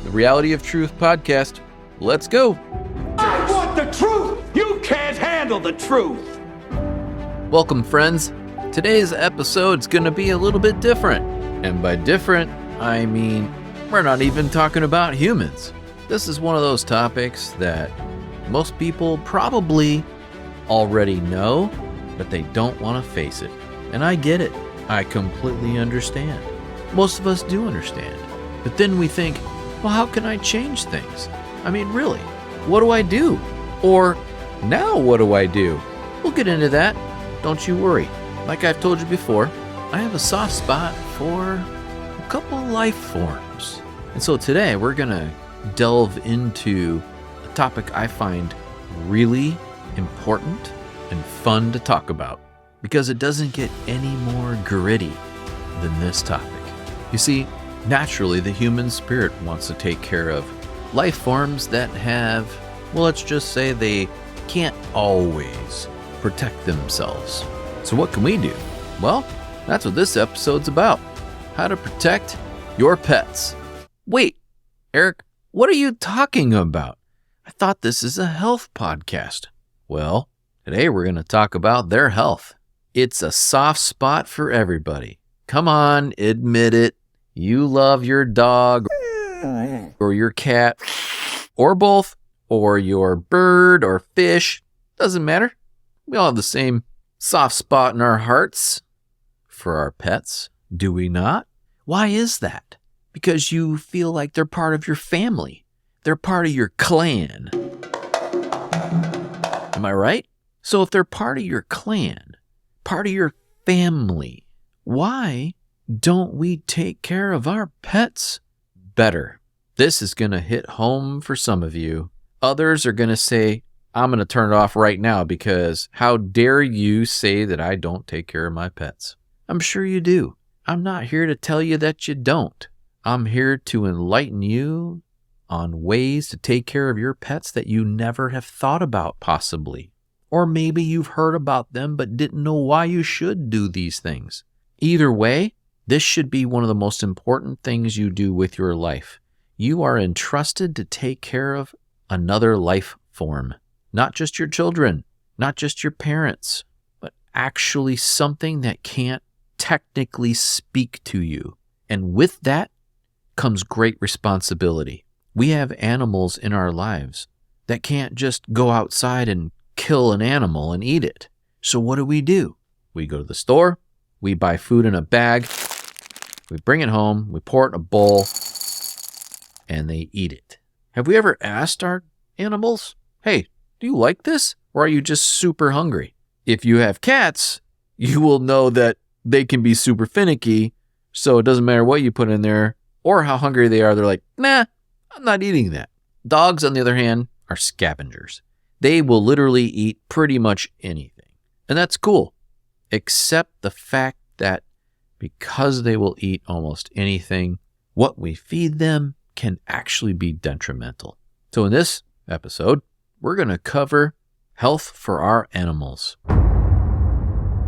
the Reality of Truth podcast. Let's go. I want the truth. You can't handle the truth. Welcome, friends. Today's episode's going to be a little bit different. And by different, I mean we're not even talking about humans. This is one of those topics that most people probably already know, but they don't want to face it. And I get it. I completely understand. Most of us do understand. But then we think, well, how can I change things? I mean, really, what do I do? Or now what do I do? We'll get into that. Don't you worry. Like I've told you before, I have a soft spot for a couple life forms. And so today we're going to delve into a topic I find really important and fun to talk about because it doesn't get any more gritty than this topic. You see, naturally the human spirit wants to take care of life forms that have, well, let's just say they can't always protect themselves. So what can we do? Well, that's what this episode's about. How to protect your pets. Wait, Eric, what are you talking about? I thought this is a health podcast. Well, today we're going to talk about their health. It's a soft spot for everybody. Come on, admit it. You love your dog or your cat or both or your bird or fish. Doesn't matter. We all have the same soft spot in our hearts for our pets, do we not? Why is that? Because you feel like they're part of your family. They're part of your clan. Am I right? So if they're part of your clan, part of your family, why don't we take care of our pets better? This is going to hit home for some of you. Others are going to say, I'm going to turn it off right now because how dare you say that I don't take care of my pets? I'm sure you do. I'm not here to tell you that you don't. I'm here to enlighten you on ways to take care of your pets that you never have thought about possibly. Or maybe you've heard about them but didn't know why you should do these things. Either way, this should be one of the most important things you do with your life. You are entrusted to take care of another life form. Not just your children, not just your parents, but actually something that can't technically speak to you. And with that comes great responsibility. We have animals in our lives that can't just go outside and kill an animal and eat it. So what do? We go to the store, we buy food in a bag, we bring it home, we pour it in a bowl, and they eat it. Have we ever asked our animals, hey, do you like this? Or are you just super hungry? If you have cats, you will know that they can be super finicky, so it doesn't matter what you put in there or how hungry they are. They're like, nah, I'm not eating that. Dogs, on the other hand, are scavengers. They will literally eat pretty much anything. And that's cool, except the fact that because they will eat almost anything, what we feed them can actually be detrimental. So in this episode, we're going to cover health for our animals.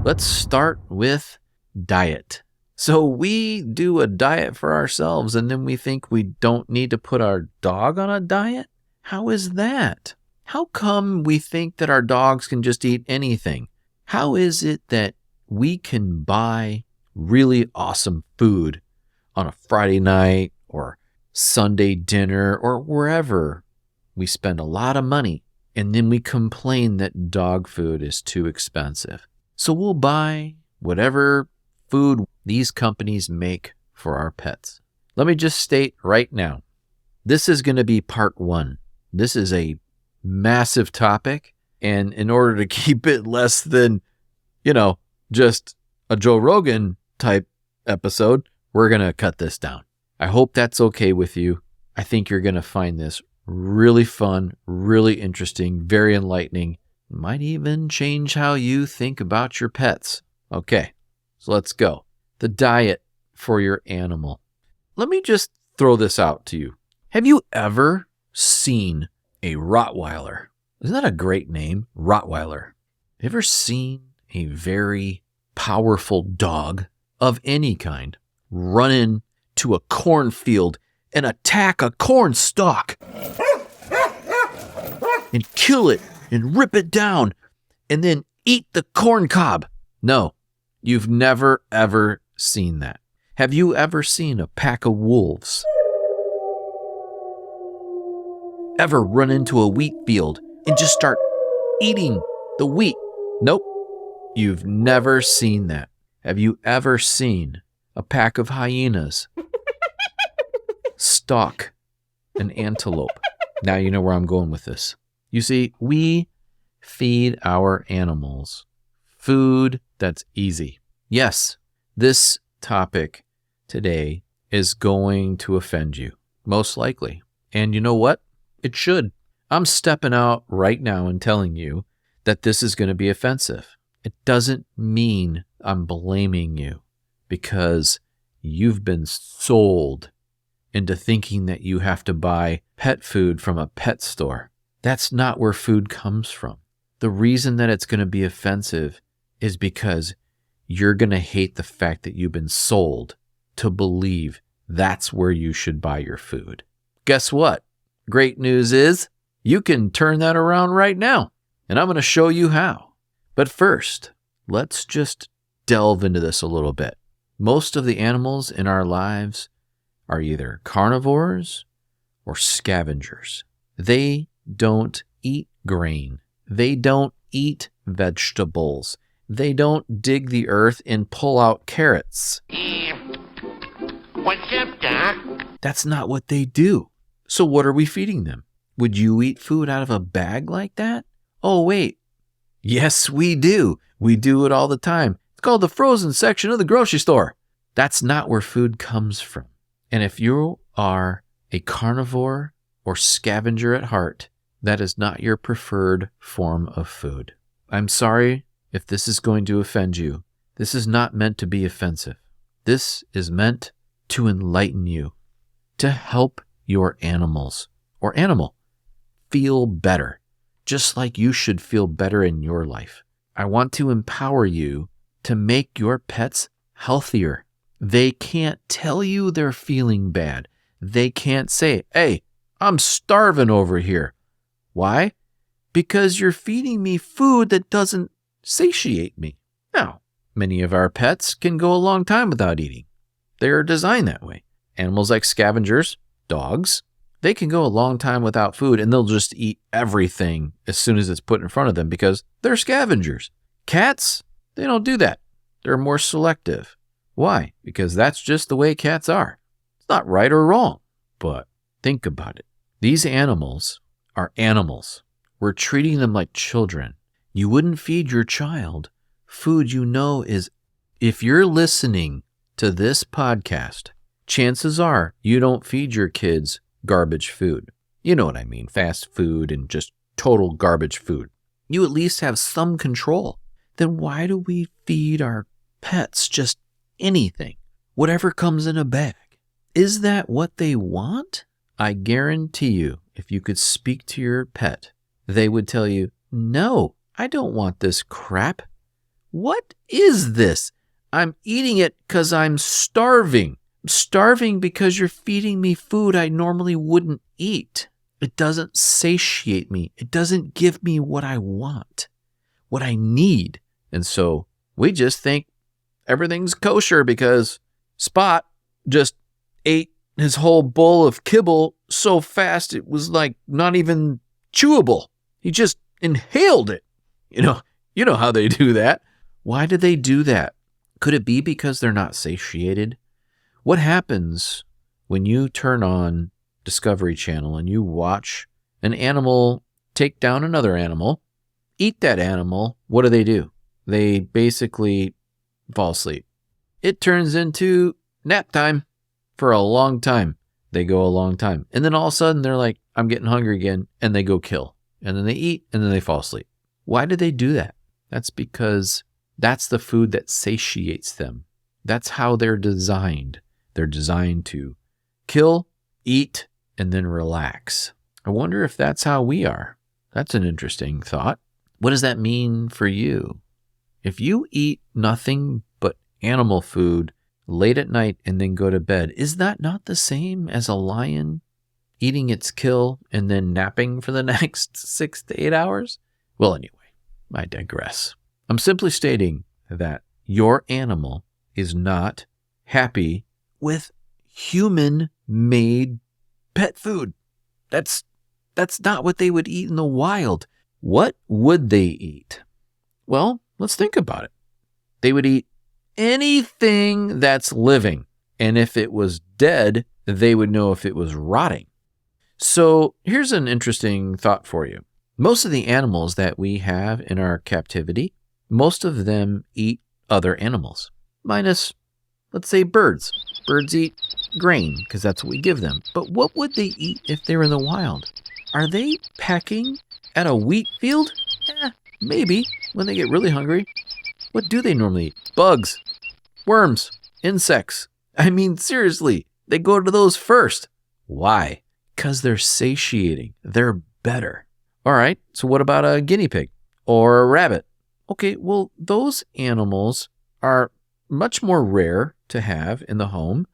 Let's start with diet. So we do a diet for ourselves and then we think we don't need to put our dog on a diet? How is that? How come we think that our dogs can just eat anything? How is it that we can buy really awesome food on a Friday night or Sunday dinner or wherever we spend a lot of money and then we complain that dog food is too expensive? So we'll buy whatever food these companies make for our pets. Let me just state right now, this is going to be part one. This is a massive topic, and in order to keep it less than, just a Joe Rogan type episode, we're going to cut this down. I hope that's okay with you. I think you're going to find this really fun, really interesting, very enlightening. It might even change how you think about your pets. Okay, so let's go. The diet for your animal. Let me just throw this out to you. Have you ever seen a Rottweiler? Isn't that a great name? Rottweiler. Have you ever seen a very powerful dog of any kind run into a cornfield and attack a corn stalk and kill it and rip it down and then eat the corn cob. No, you've never, ever seen that. Have you ever seen a pack of wolves ever run into a wheat field and just start eating the wheat? Nope, you've never seen that. Have you ever seen a pack of hyenas stalk an antelope? Now you know where I'm going with this. You see, we feed our animals food that's easy. Yes, this topic today is going to offend you, most likely. And you know what? It should. I'm stepping out right now and telling you that this is going to be offensive. It doesn't mean I'm blaming you because you've been sold into thinking that you have to buy pet food from a pet store. That's not where food comes from. The reason that it's going to be offensive is because you're going to hate the fact that you've been sold to believe that's where you should buy your food. Guess what? Great news is you can turn that around right now, and I'm going to show you how. But first, let's just delve into this a little bit. Most of the animals in our lives are either carnivores or scavengers. They don't eat grain. They don't eat vegetables. They don't dig the earth and pull out carrots. What's up, Doc? That's not what they do. So what are we feeding them? Would you eat food out of a bag like that? Oh, wait. Yes, we do. We do it all the time. It's called the frozen section of the grocery store. That's not where food comes from. And if you are a carnivore or scavenger at heart, that is not your preferred form of food. I'm sorry if this is going to offend you. This is not meant to be offensive. This is meant to enlighten you, to help your animals or animal feel better, just like you should feel better in your life. I want to empower you to make your pets healthier. They can't tell you they're feeling bad. They can't say, hey, I'm starving over here. Why? Because you're feeding me food that doesn't satiate me. Now, many of our pets can go a long time without eating. They are designed that way. Animals like scavengers, dogs, they can go a long time without food and they'll just eat everything as soon as it's put in front of them because they're scavengers. Cats, they don't do that. They're more selective. Why? Because that's just the way cats are. It's not right or wrong, but think about it. These animals are animals. We're treating them like children. You wouldn't feed your child food you know is, if you're listening to this podcast, chances are you don't feed your kids garbage food. You know what I mean, fast food and just total garbage food. You at least have some control. Then why do we feed our pets just anything, whatever comes in a bag? Is that what they want? I guarantee you, if you could speak to your pet, they would tell you, no, I don't want this crap. What is this? I'm eating it because I'm starving. I'm starving because you're feeding me food I normally wouldn't eat. It doesn't satiate me. It doesn't give me what I want, what I need. And so we just think everything's kosher because Spot just ate his whole bowl of kibble so fast it was like not even chewable. He just inhaled it. You know how they do that. Why do they do that? Could it be because they're not satiated? What happens when you turn on Discovery Channel and you watch an animal take down another animal, eat that animal? What do? They basically fall asleep. It turns into nap time for a long time. They go a long time. And then all of a sudden they're like, I'm getting hungry again. And they go kill. And then they eat and then they fall asleep. Why do they do that? That's because that's the food that satiates them. That's how they're designed. They're designed to kill, eat, and then relax. I wonder if that's how we are. That's an interesting thought. What does that mean for you? If you eat nothing but animal food late at night and then go to bed, is that not the same as a lion eating its kill and then napping for the next 6 to 8 hours? Well, anyway, I digress. I'm simply stating that your animal is not happy with human-made pet food. That's not what they would eat in the wild. What would they eat? Well, let's think about it. They would eat anything that's living. And if it was dead, they would know if it was rotting. So here's an interesting thought for you. Most of the animals that we have in our captivity, most of them eat other animals, minus, let's say, birds. Birds eat grain because that's what we give them. But what would they eat if they were in the wild? Are they pecking at a wheat field? Maybe, when they get really hungry. What do they normally eat? Bugs, worms, insects. I mean, seriously, they go to those first. Why? Because they're satiating. They're better. All right, so what about a guinea pig or a rabbit? Okay, well, those animals are much more rare to have in the home.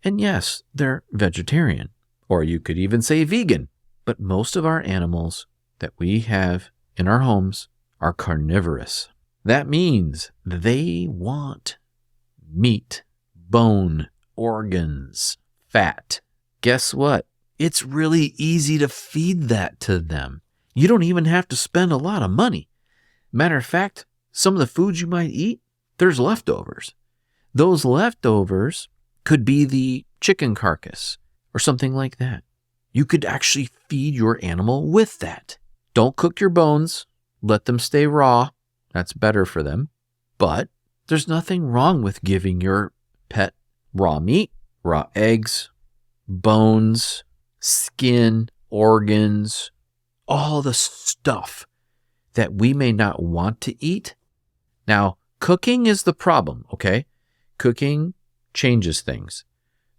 And yes, they're vegetarian. Or you could even say vegan. But most of our animals that we have in our homes are carnivorous. That means they want meat, bone, organs, fat. Guess what? It's really easy to feed that to them. You don't even have to spend a lot of money. Matter of fact, some of the foods you might eat, there's leftovers. Those leftovers could be the chicken carcass or something like that. You could actually feed your animal with that. Don't cook your bones. Let them stay raw. That's better for them. But there's nothing wrong with giving your pet raw meat, raw eggs, bones, skin, organs, all the stuff that we may not want to eat. Now, cooking is the problem, okay? Cooking changes things.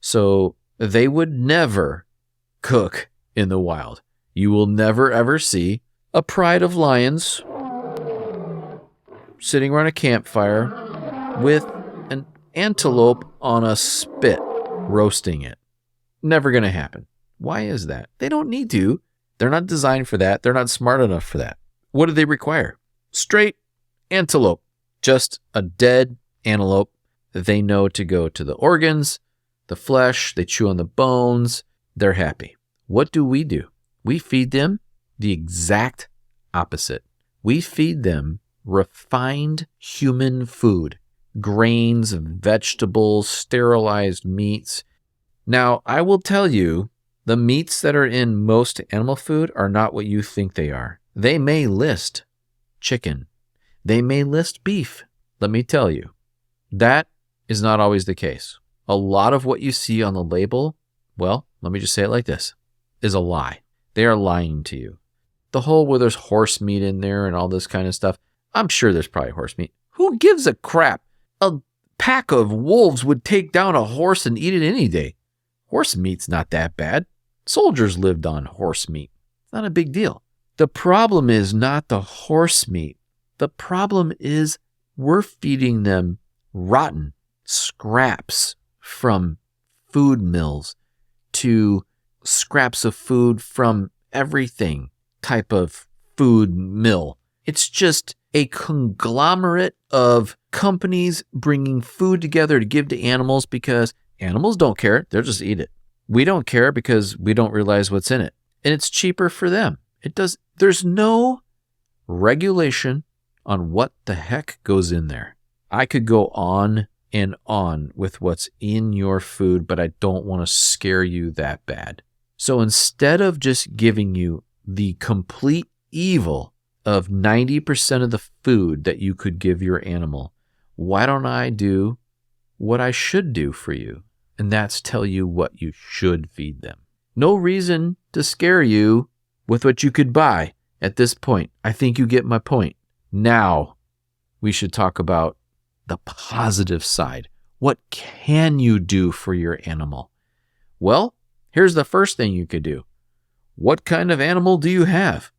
So they would never cook in the wild. You will never ever see a pride of lions sitting around a campfire with an antelope on a spit roasting it. Never going to happen. Why is that? They don't need to. They're not designed for that. They're not smart enough for that. What do they require? Straight antelope. Just a dead antelope. They know to go to the organs, the flesh, they chew on the bones. They're happy. What do? We feed them the exact opposite. We feed them refined human food, grains, vegetables, sterilized meats. Now, I will tell you, the meats that are in most animal food are not what you think they are. They may list chicken. They may list beef. Let me tell you, that is not always the case. A lot of what you see on the label, well, let me just say it like this, is a lie. They are lying to you. The whole where there's horse meat in there and all this kind of stuff, I'm sure there's probably horse meat. Who gives a crap? A pack of wolves would take down a horse and eat it any day. Horse meat's not that bad. Soldiers lived on horse meat. It's not a big deal. The problem is not the horse meat. The problem is we're feeding them rotten scraps from food mills to scraps of food from everything type of food mill. It's just a conglomerate of companies bringing food together to give to animals because animals don't care. They'll just eat it. We don't care because we don't realize what's in it. And it's cheaper for them. There's no regulation on what the heck goes in there. I could go on and on with what's in your food, but I don't want to scare you that bad. So instead of just giving you the complete evil of 90% of the food that you could give your animal, why don't I do what I should do for you? And that's tell you what you should feed them. No reason to scare you with what you could buy at this point. I think you get my point. Now we should talk about the positive side. What can you do for your animal? Well, here's the first thing you could do. What kind of animal do you have?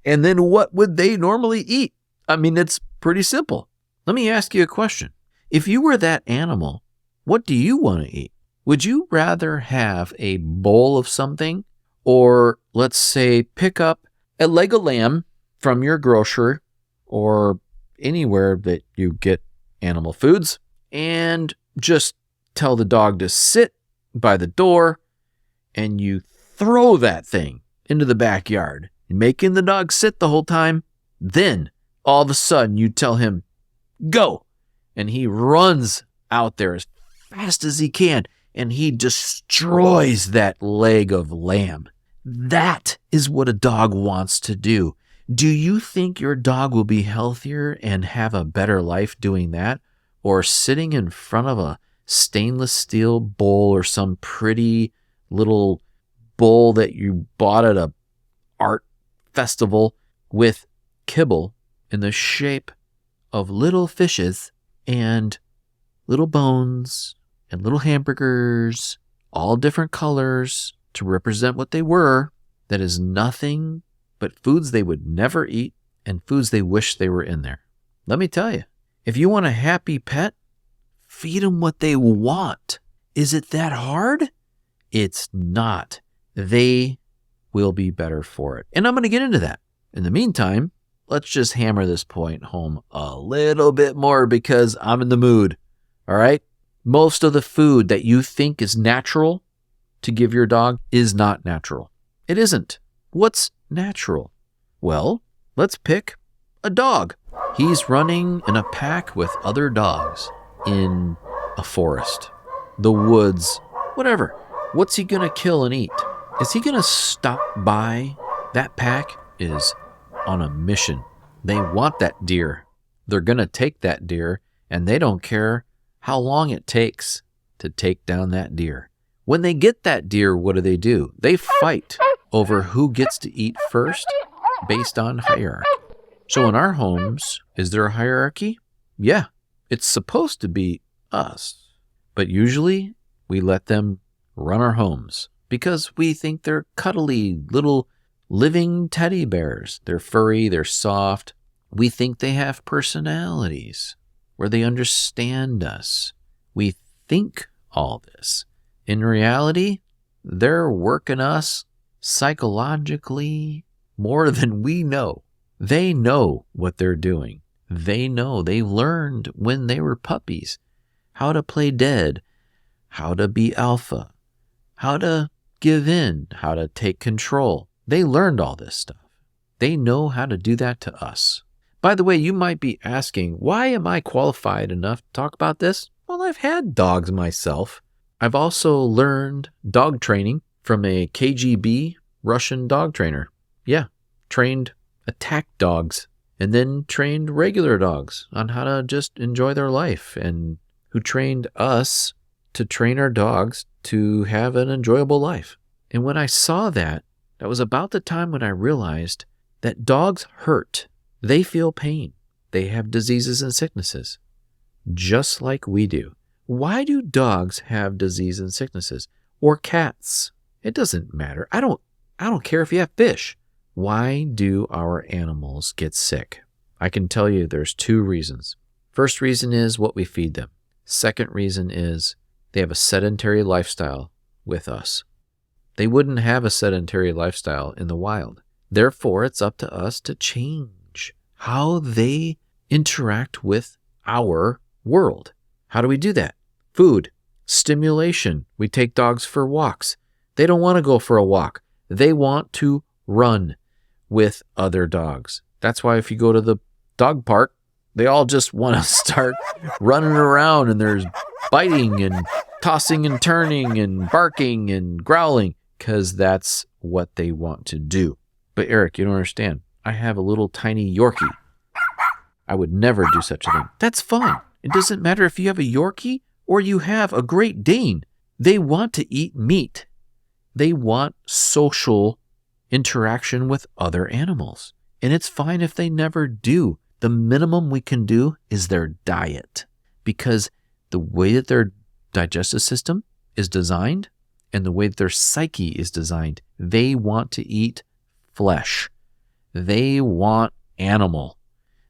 And then what would they normally eat? I mean, it's pretty simple. Let me ask you a question. If you were that animal What do you want to eat? Would you rather have a bowl of something, or let's say pick up a leg of lamb from your grocery or anywhere that you get animal foods and just tell the dog to sit by the door, and you throw that thing into the backyard, making the dog sit the whole time? Then all of a sudden you tell him, go, and he runs out there as fast as he can, and he destroys that leg of lamb. That is what a dog wants to do. Do you think your dog will be healthier and have a better life doing that, or sitting in front of a stainless steel bowl or some pretty little bowl that you bought at a art festival with kibble in the shape of little fishes and little bones and little hamburgers, all different colors to represent what they were? That is nothing but foods they would never eat and foods they wish they were in there. Let me tell you, if you want a happy pet, feed them what they want. Is it that hard? It's not. They will be better for it. And I'm going to get into that. In the meantime, let's just hammer this point home a little bit more because I'm in the mood. All right? Most of the food that you think is natural to give your dog is not natural. It isn't. What's natural? Well, let's pick a dog. He's running in a pack with other dogs in a forest, the woods, whatever. What's he going to kill and eat? Is he going to stop by? That pack is on a mission. They want that deer. They're going to take that deer, and they don't care how long it takes to take down that deer. When they get that deer, what do? They fight over who gets to eat first based on hierarchy. So in our homes, is there a hierarchy? Yeah, it's supposed to be us. But usually we let them run our homes because we think they're cuddly little living teddy bears. They're furry, they're soft. We think they have personalities where they understand us. We think all this. In reality, they're working us psychologically more than we know. They know what they're doing. They know. They learned when they were puppies how to play dead, how to be alpha, how to give in, how to take control. They learned all this stuff. They know how to do that to us. By the way, you might be asking, why am I qualified enough to talk about this? Well, I've had dogs myself. I've also learned dog training from a KGB Russian dog trainer. Yeah, trained attack dogs and then trained regular dogs on how to just enjoy their life, and who trained us to train our dogs to have an enjoyable life. And when I saw that, that was about the time when I realized that dogs hurt. They feel pain. They have diseases and sicknesses, just like we do. Why do dogs have disease and sicknesses? Or cats? It doesn't matter. I don't care if you have fish. Why do our animals get sick? I can tell you there's two reasons. First reason is what we feed them. Second reason is they have a sedentary lifestyle with us. They wouldn't have a sedentary lifestyle in the wild. Therefore, it's up to us to change how they interact with our world. How do we do that? Food, stimulation. We take dogs for walks. They don't want to go for a walk. They want to run with other dogs. That's why if you go to the dog park, they all just want to start running around, and there's biting and tossing and turning and barking and growling because that's what they want to do. But Eric, you don't understand. I have a little tiny Yorkie. I would never do such a thing. That's fine. It doesn't matter if you have a Yorkie or you have a Great Dane. They want to eat meat. They want social interaction with other animals. And it's fine if they never do. The minimum we can do is their diet, because the way that their digestive system is designed and the way that their psyche is designed, they want to eat flesh. They want animal.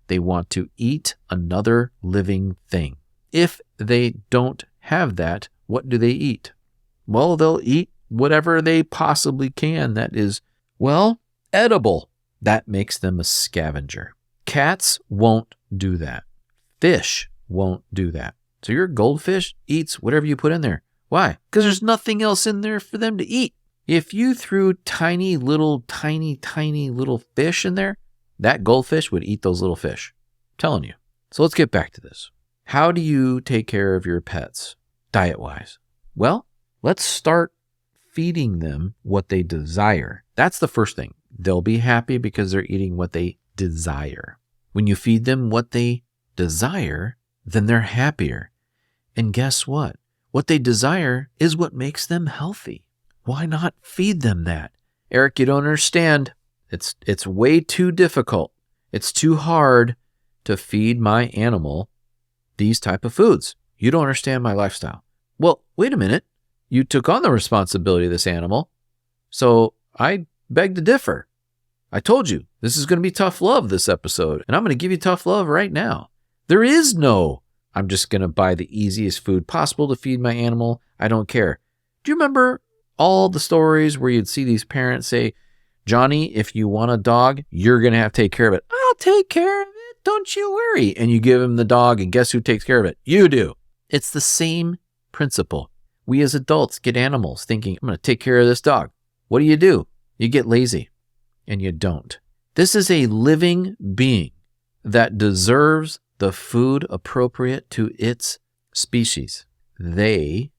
They want to eat another living thing. If they don't have that, what do they eat? Well, they'll eat whatever they possibly can that is, well, edible. That makes them a scavenger. Cats won't do that. Fish won't do that. So your goldfish eats whatever you put in there. Why? Because there's nothing else in there for them to eat. If you threw tiny little fish in there, that goldfish would eat those little fish. I'm telling you. So let's get back to this. How do you take care of your pets diet-wise? Well, let's start feeding them what they desire. That's the first thing. They'll be happy because they're eating what they desire. When you feed them what they desire, then they're happier. And guess what? What they desire is what makes them healthy. Why not feed them that? Eric, you don't understand. It's way too difficult. It's too hard to feed my animal these type of foods. You don't understand my lifestyle. Well, wait a minute. You took on the responsibility of this animal, so I beg to differ. I told you, this is going to be tough love this episode, and I'm going to give you tough love right now. There is no, I'm just going to buy the easiest food possible to feed my animal. I don't care. Do you remember all the stories where you'd see these parents say, Johnny, if you want a dog, you're going to have to take care of it. I'll take care of it. Don't you worry. And you give him the dog, and guess who takes care of it? You do. It's the same principle. We as adults get animals thinking, I'm going to take care of this dog. What do? You get lazy, and you don't. This is a living being that deserves the food appropriate to its species. They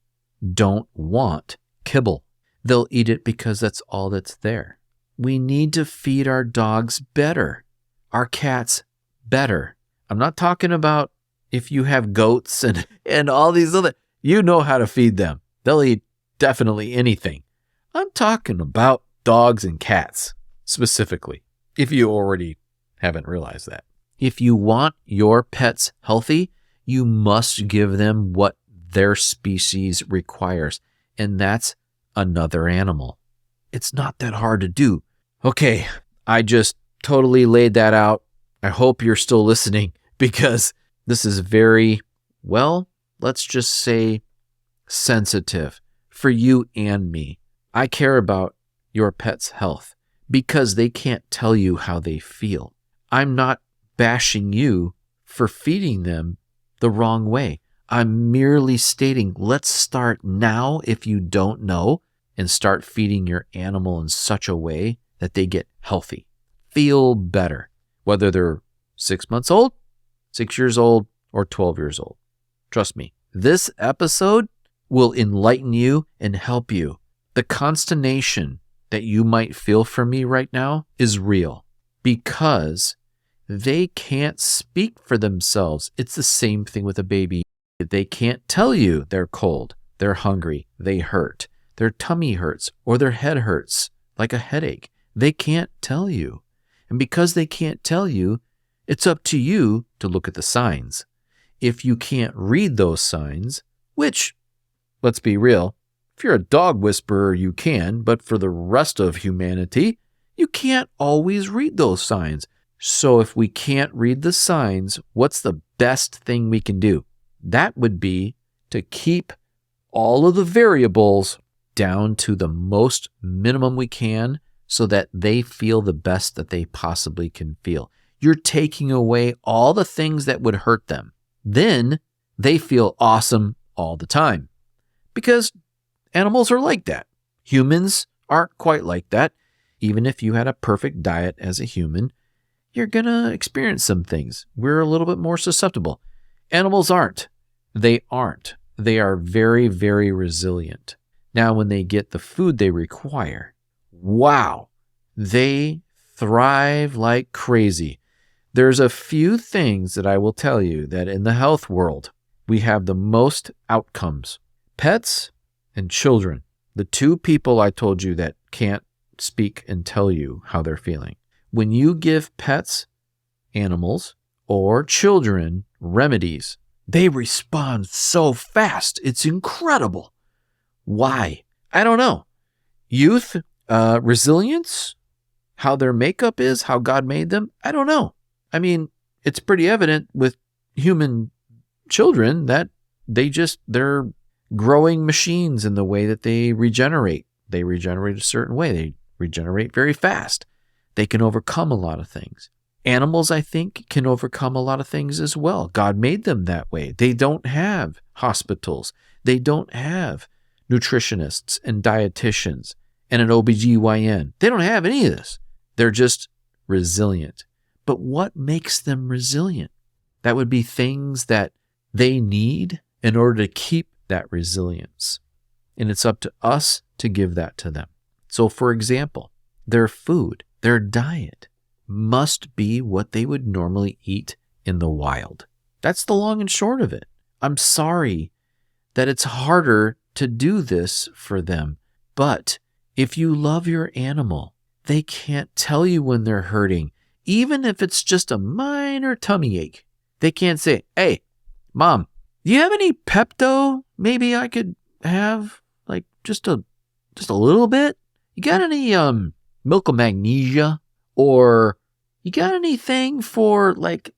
don't want kibble. They'll eat it because that's all that's there. We need to feed our dogs better, our cats better. I'm not talking about if you have goats and all these other, you know how to feed them. They'll eat definitely anything. I'm talking about dogs and cats specifically, if you already haven't realized that. If you want your pets healthy, you must give them what their species requires, and that's another animal. It's not that hard to do. Okay, I just totally laid that out. I hope you're still listening because this is very, well, let's just say sensitive for you and me. I care about your pet's health because they can't tell you how they feel. I'm not bashing you for feeding them the wrong way. I'm merely stating, let's start now if you don't know and start feeding your animal in such a way that they get healthy, feel better, whether they're 6 months old, 6 years old, or 12 years old. Trust me, this episode will enlighten you and help you. The consternation that you might feel for me right now is real because they can't speak for themselves. It's the same thing with a baby. They can't tell you they're cold, they're hungry, they hurt, their tummy hurts, or their head hurts like a headache. They can't tell you. And because they can't tell you, it's up to you to look at the signs. If you can't read those signs, which, let's be real, if you're a dog whisperer, you can, but for the rest of humanity, you can't always read those signs. So if we can't read the signs, what's the best thing we can do? That would be to keep all of the variables down to the most minimum we can so that they feel the best that they possibly can feel. You're taking away all the things that would hurt them. Then they feel awesome all the time because animals are like that. Humans aren't quite like that. Even if you had a perfect diet as a human, you're going to experience some things. We're a little bit more susceptible. Animals aren't. They aren't. They are very, very resilient. Now, when they get the food they require, wow, they thrive like crazy. There's a few things that I will tell you that in the health world, we have the most outcomes. Pets and children, the two people I told you that can't speak and tell you how they're feeling. When you give pets, animals, or children remedies, they respond so fast. It's incredible. Why? I don't know. Youth, resilience, how their makeup is, how God made them, I don't know. I mean, it's pretty evident with human children that they're growing machines in the way that they regenerate. They regenerate a certain way. They regenerate very fast. They can overcome a lot of things. Animals, I think, can overcome a lot of things as well. God made them that way. They don't have hospitals. They don't have nutritionists and dietitians and an OBGYN. They don't have any of this. They're just resilient. But what makes them resilient? That would be things that they need in order to keep that resilience. And it's up to us to give that to them. So, for example, their food, their diet must be what they would normally eat in the wild. That's the long and short of it. I'm sorry that it's harder to do this for them, but if you love your animal, they can't tell you when they're hurting, even if it's just a minor tummy ache. They can't say, "Hey, Mom, do you have any Pepto maybe I could have, like just a little bit? You got any milk of magnesia? Or you got anything for like,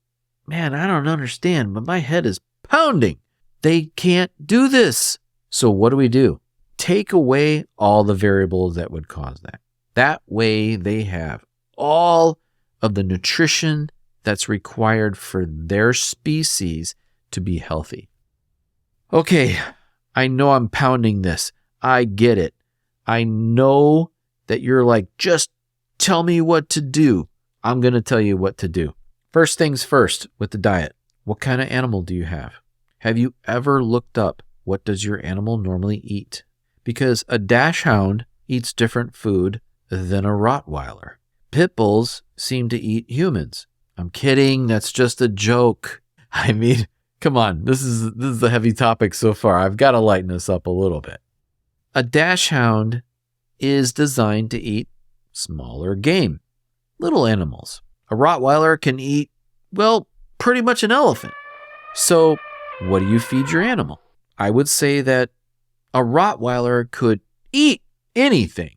man, I don't understand, but my head is pounding." They can't do this. So what do? Take away all the variables that would cause that. That way they have all of the nutrition that's required for their species to be healthy. Okay, I know I'm pounding this. I get it. I know that you're like, just tell me what to do. I'm going to tell you what to do. First things first with the diet. What kind of animal do you have? Have you ever looked up what does your animal normally eat? Because a dachshund eats different food than a Rottweiler. Pit bulls seem to eat humans. I'm kidding. That's just a joke. I mean, come on. This is a heavy topic so far. I've got to lighten this up a little bit. A dachshund is designed to eat smaller game, little animals. A Rottweiler can eat, well, pretty much an elephant. So what do you feed your animal? I would say that a Rottweiler could eat anything.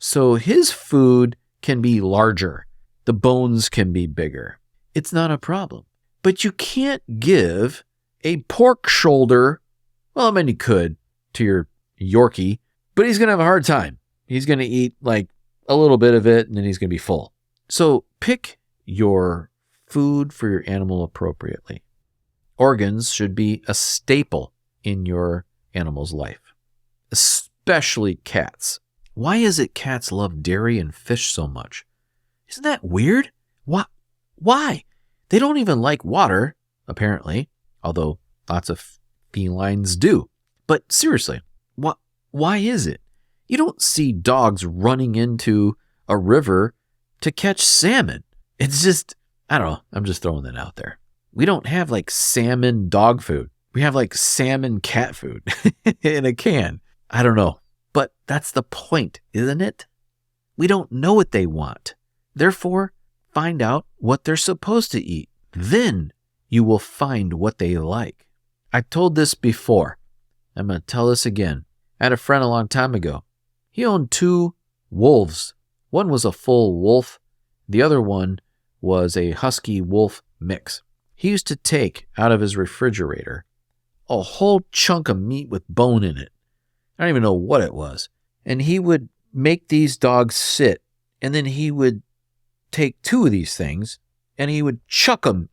So his food can be larger. The bones can be bigger. It's not a problem. But you can't give a pork shoulder, well, I mean, you could to your Yorkie, but he's going to have a hard time. He's going to eat like a little bit of it and then he's going to be full. So pick your food for your animal appropriately. Organs should be a staple in your animal's life, especially cats. Why is it cats love dairy and fish so much? Isn't that weird? Why? They don't even like water, apparently, although lots of felines do. But seriously, why is it? You don't see dogs running into a river to catch salmon. It's just, I don't know. I'm just throwing that out there. We don't have like salmon dog food. We have like salmon cat food in a can. I don't know. But that's the point, isn't it? We don't know what they want. Therefore, find out what they're supposed to eat. Then you will find what they like. I told this before. I'm going to tell this again. I had a friend a long time ago. He owned 2 wolves. One was a full wolf. The other one was a husky wolf mix. He used to take out of his refrigerator a whole chunk of meat with bone in it. I don't even know what it was. And he would make these dogs sit, and then he would take 2 of these things, and he would chuck them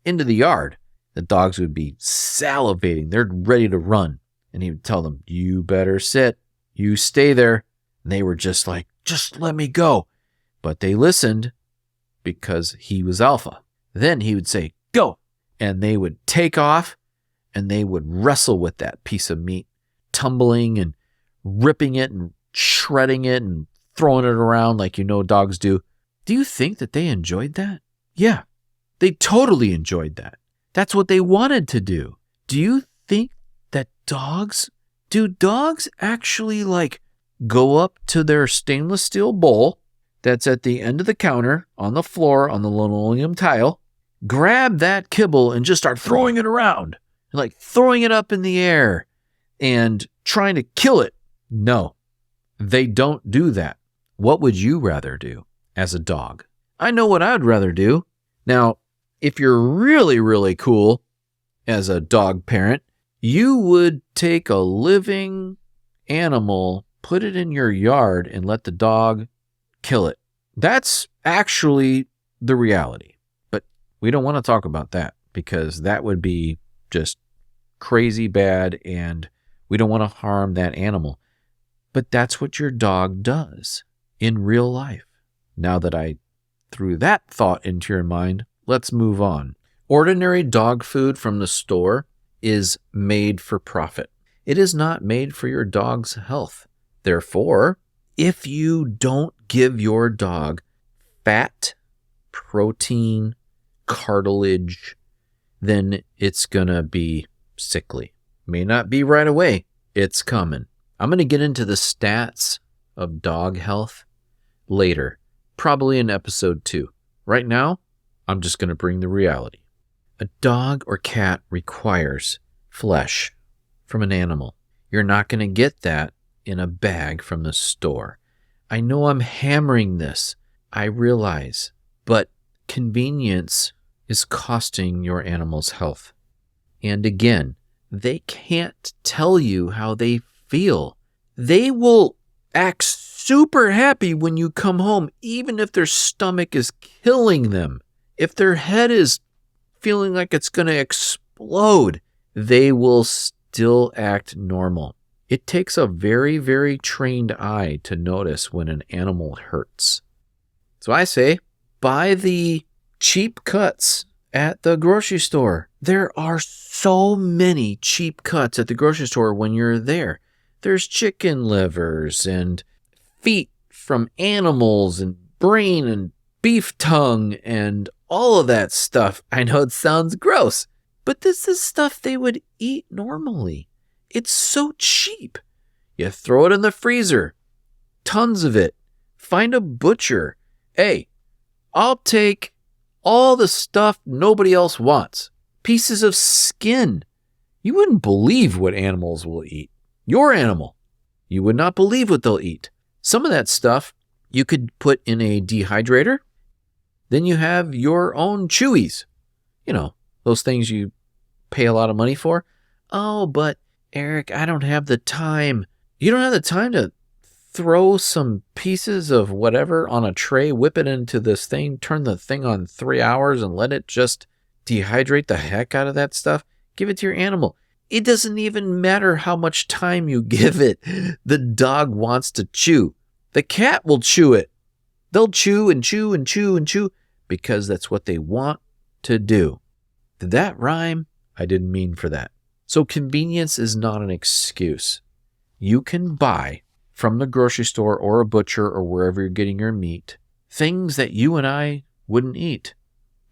into the yard. The dogs would be salivating. They're ready to run. And he would tell them, "You better sit. You stay there." And they were just like, "Just let me go." But they listened because he was alpha. Then he would say, "Go." And they would take off, and they would wrestle with that piece of meat, tumbling and ripping it and shredding it and throwing it around like you know dogs do. Do you think that they enjoyed that? Yeah, they totally enjoyed that. That's what they wanted to do. Do you think that do dogs actually like go up to their stainless steel bowl that's at the end of the counter on the floor on the linoleum tile, grab that kibble and just start throwing it around, like throwing it up in the air and trying to kill it? No, they don't do that. What would you rather do as a dog? I know what I'd rather do. Now, if you're really, really cool as a dog parent, You would take a living animal, put it in your yard, and let the dog kill it. That's actually the reality. But we don't want to talk about that because that would be just crazy bad and we don't want to harm that animal. But that's what your dog does in real life. Now that I threw that thought into your mind, let's move on. Ordinary dog food from the store is made for profit. It is not made for your dog's health. Therefore, if you don't give your dog fat, protein, cartilage, then it's going to be sickly. May not be right away. It's coming. I'm going to get into the stats of dog health later, probably in episode 2. Right now, I'm just going to bring the reality. A dog or cat requires flesh from an animal. You're not going to get that in a bag from the store. I know I'm hammering this. I realize. But convenience is costing your animal's health. And again, they can't tell you how they feel. They will act super happy when you come home, even if their stomach is killing them. If their head is feeling like it's going to explode, they will still act normal. It takes a very, very trained eye to notice when an animal hurts. So I say, buy the cheap cuts at the grocery store. There are so many cheap cuts at the grocery store when you're there. There's chicken livers and feet from animals and brain and beef tongue and all of that stuff. I know it sounds gross, but this is stuff they would eat normally. It's so cheap. You throw it in the freezer. Tons of it. Find a butcher. Hey, I'll take all the stuff nobody else wants. Pieces of skin. You wouldn't believe what animals will eat. Your animal. You would not believe what they'll eat. Some of that stuff you could put in a dehydrator. Then you have your own chewies. You know, those things you pay a lot of money for. Oh, but Eric, I don't have the time. You don't have the time to throw some pieces of whatever on a tray, whip it into this thing, turn the thing on 3 hours and let it just dehydrate the heck out of that stuff. Give it to your animal. It doesn't even matter how much time you give it. The dog wants to chew. The cat will chew it. They'll chew and chew and chew and chew because that's what they want to do. Did that rhyme? I didn't mean for that. So convenience is not an excuse. You can buy from the grocery store or a butcher or wherever you're getting your meat things that you and I wouldn't eat.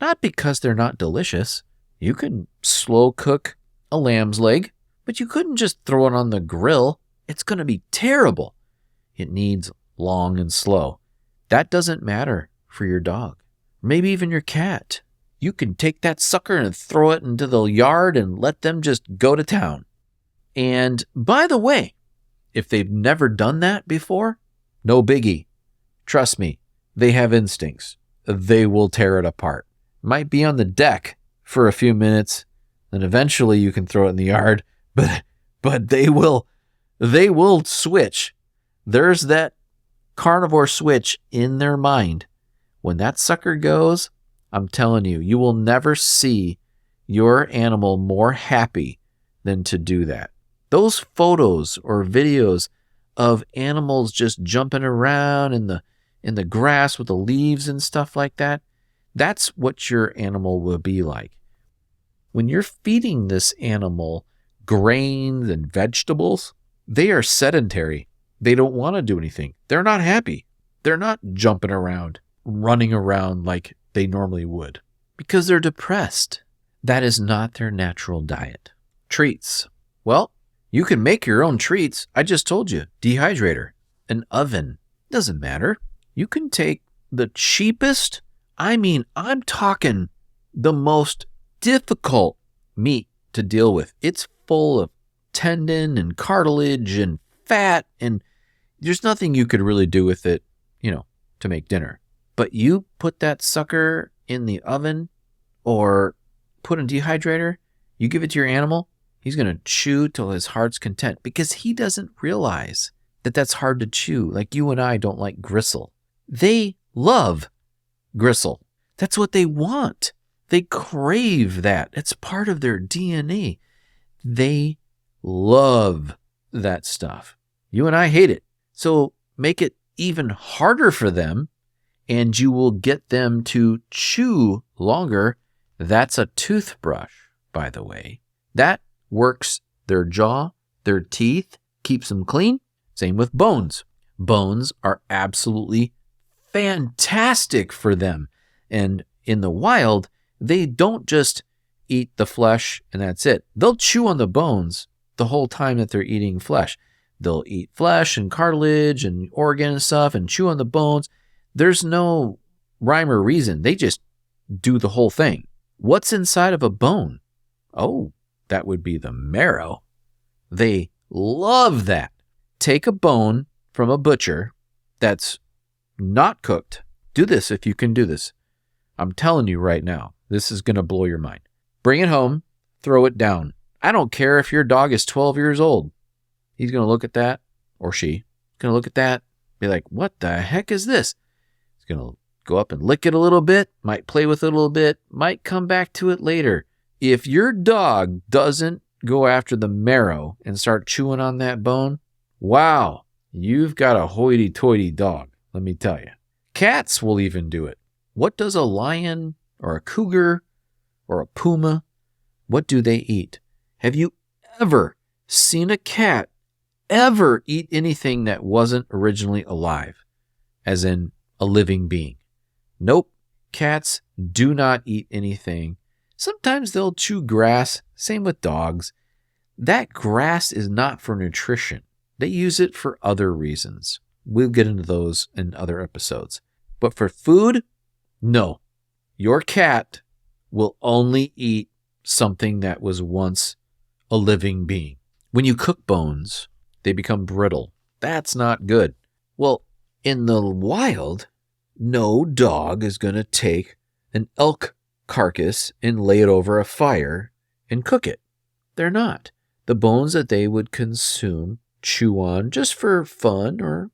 Not because they're not delicious. You can slow cook a lamb's leg, but you couldn't just throw it on the grill. It's going to be terrible. It needs long and slow. That doesn't matter for your dog. Maybe even your cat. You can take that sucker and throw it into the yard and let them just go to town. And by the way, if they've never done that before, no biggie. Trust me, they have instincts. They will tear it apart. Might be on the deck for a few minutes, and eventually you can throw it in the yard, but they will switch. There's that carnivore switch in their mind. When that sucker goes, I'm telling you, you will never see your animal more happy than to do that. Those photos or videos of animals just jumping around in the grass with the leaves and stuff like that, that's what your animal will be like. When you're feeding this animal grains and vegetables, they are sedentary. They don't want to do anything. They're not happy. They're not jumping around, running around like they normally would because they're depressed. That is not their natural diet. Treats. Well, you can make your own treats. I just told you, dehydrator, an oven. Doesn't matter. You can take the cheapest, I'm talking the most difficult meat to deal with. It's full of tendon and cartilage and fat, and there's nothing you could really do with it, to make dinner. But you put that sucker in the oven or put in a dehydrator, you give it to your animal, He's going to chew till his heart's content because he doesn't realize that that's hard to chew. Like you and I don't like gristle. They love gristle. That's what they want. They crave that. It's part of their DNA. They love that stuff. You and I hate it. So make it even harder for them, and you will get them to chew longer. That's a toothbrush, by the way. That works their jaw, their teeth, keeps them clean. Same with bones. Bones are absolutely fantastic for them. And in the wild, they don't just eat the flesh and that's it. They'll chew on the bones the whole time that they're eating flesh. They'll eat flesh and cartilage and organ and stuff and chew on the bones. There's no rhyme or reason. They just do the whole thing. What's inside of a bone? Oh, that would be the marrow. They love that. Take a bone from a butcher that's not cooked. Do this if you can do this. I'm telling you right now, this is going to blow your mind. Bring it home, throw it down. I don't care if your dog is 12 years old. He's going to look at that, or she, going to look at that, be like, what the heck is this? He's going to go up and lick it a little bit, might play with it a little bit, might come back to it later. If your dog doesn't go after the marrow and start chewing on that bone, wow, you've got a hoity-toity dog, let me tell you. Cats will even do it. What does a lion or a cougar or a puma, what do they eat? Have you ever seen a cat ever eat anything that wasn't originally alive, as in a living being? Nope. Cats do not eat anything. Sometimes they'll chew grass. Same with dogs. That grass is not for nutrition. They use it for other reasons. We'll get into those in other episodes. But for food, no. Your cat will only eat something that was once a living being. When you cook bones, they become brittle. That's not good. Well, in the wild, no dog is going to take an elk carcass and lay it over a fire and cook it. They're not. The bones that they would consume, chew on just for fun or,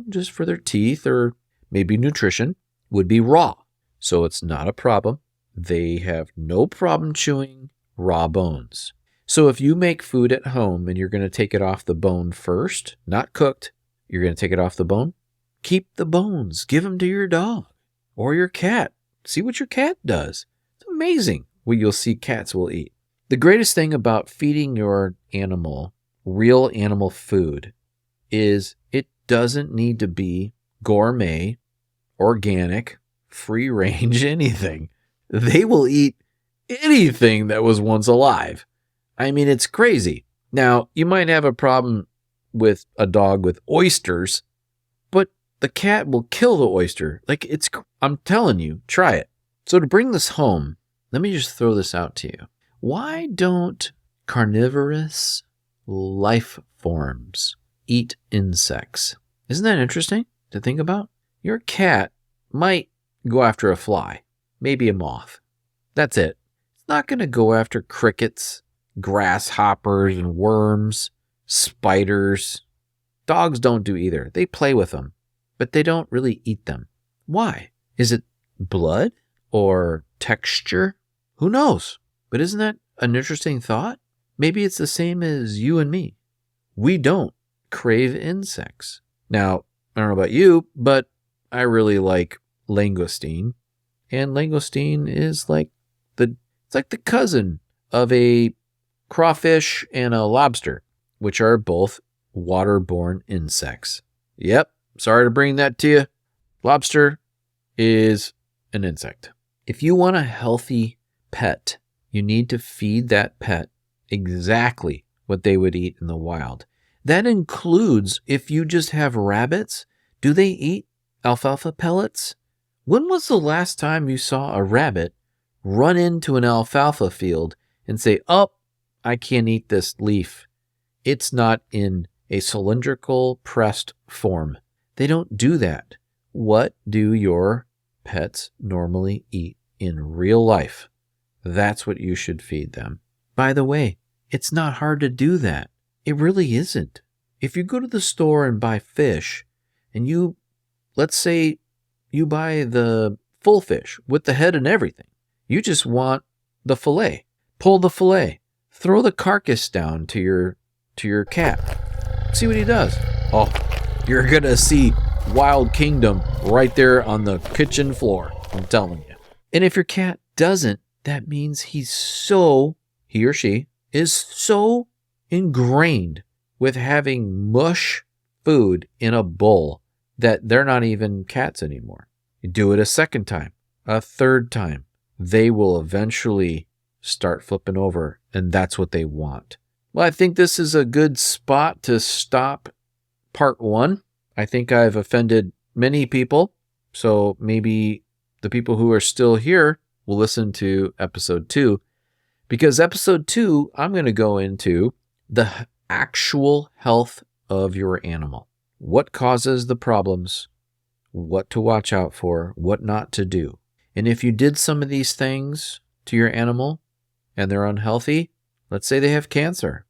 just for their teeth or maybe nutrition would be raw. So it's not a problem. They have no problem chewing raw bones. So if you make food at home and you're going to take it off the bone first, not cooked, you're going to take it off the bone, keep the bones. Give them to your dog or your cat. See what your cat does. It's amazing what you'll see cats will eat. The greatest thing about feeding your animal real animal food is it doesn't need to be gourmet, organic, free range, anything. They will eat anything that was once alive. I mean, it's crazy. Now, you might have a problem with a dog with oysters, but the cat will kill the oyster. I'm telling you, try it. So to bring this home, let me just throw this out to you. Why don't carnivorous life forms eat insects? Isn't that interesting to think about? Your cat might go after a fly, maybe a moth. That's it. It's not going to go after crickets, grasshoppers, and worms, spiders. Dogs don't do either. They play with them, but they don't really eat them. Why? Is it blood or texture? Who knows? But isn't that an interesting thought? Maybe it's the same as you and me. We don't crave insects. Now, I don't know about you, but I really like langoustine. And langoustine is like the cousin of a crawfish and a lobster, which are both waterborne insects. Yep, sorry to bring that to you. Lobster is an insect. If you want a healthy pet, you need to feed that pet exactly what they would eat in the wild. That includes if you just have rabbits. Do they eat alfalfa pellets? When was the last time you saw a rabbit run into an alfalfa field and say, "Oh, I can't eat this leaf. It's not in a cylindrical pressed form"? They don't do that. What do your pets normally eat in real life? That's what you should feed them. By the way, It's not hard to do that. It really isn't. If you go to the store and buy fish, and let's say you buy the full fish with the head and everything. You just want the fillet. Pull the fillet. Throw the carcass down to your cat. See what he does. Oh, you're going to see Wild Kingdom right there on the kitchen floor. I'm telling you. And if your cat doesn't, that means he or she is so ingrained with having mush food in a bowl that they're not even cats anymore. You do it a second time, a third time, they will eventually start flipping over, and that's what they want. Well, I think this is a good spot to stop part 1. I think I've offended many people, so maybe the people who are still here will listen to episode 2, because episode 2, I'm going to go into the actual health of your animal. What causes the problems, what to watch out for, what not to do. And if you did some of these things to your animal and they're unhealthy, let's say they have cancer,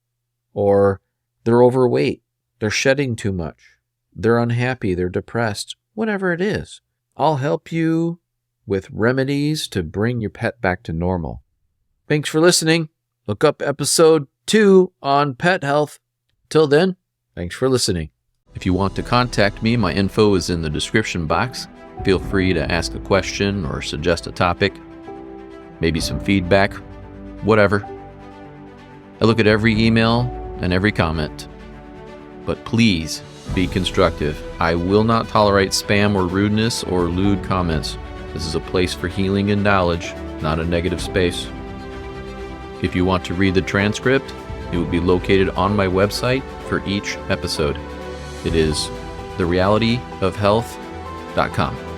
or they're overweight, they're shedding too much, they're unhappy, they're depressed, whatever it is, I'll help you with remedies to bring your pet back to normal. Thanks for listening. Look up episode 2 on pet health. Till then, thanks for listening. If you want to contact me, my info is in the description box. Feel free to ask a question or suggest a topic, maybe some feedback, whatever. I look at every email and every comment, but please be constructive. I will not tolerate spam or rudeness or lewd comments. This is a place for healing and knowledge, not a negative space. If you want to read the transcript, it will be located on my website for each episode. It is therealityofhealth.com.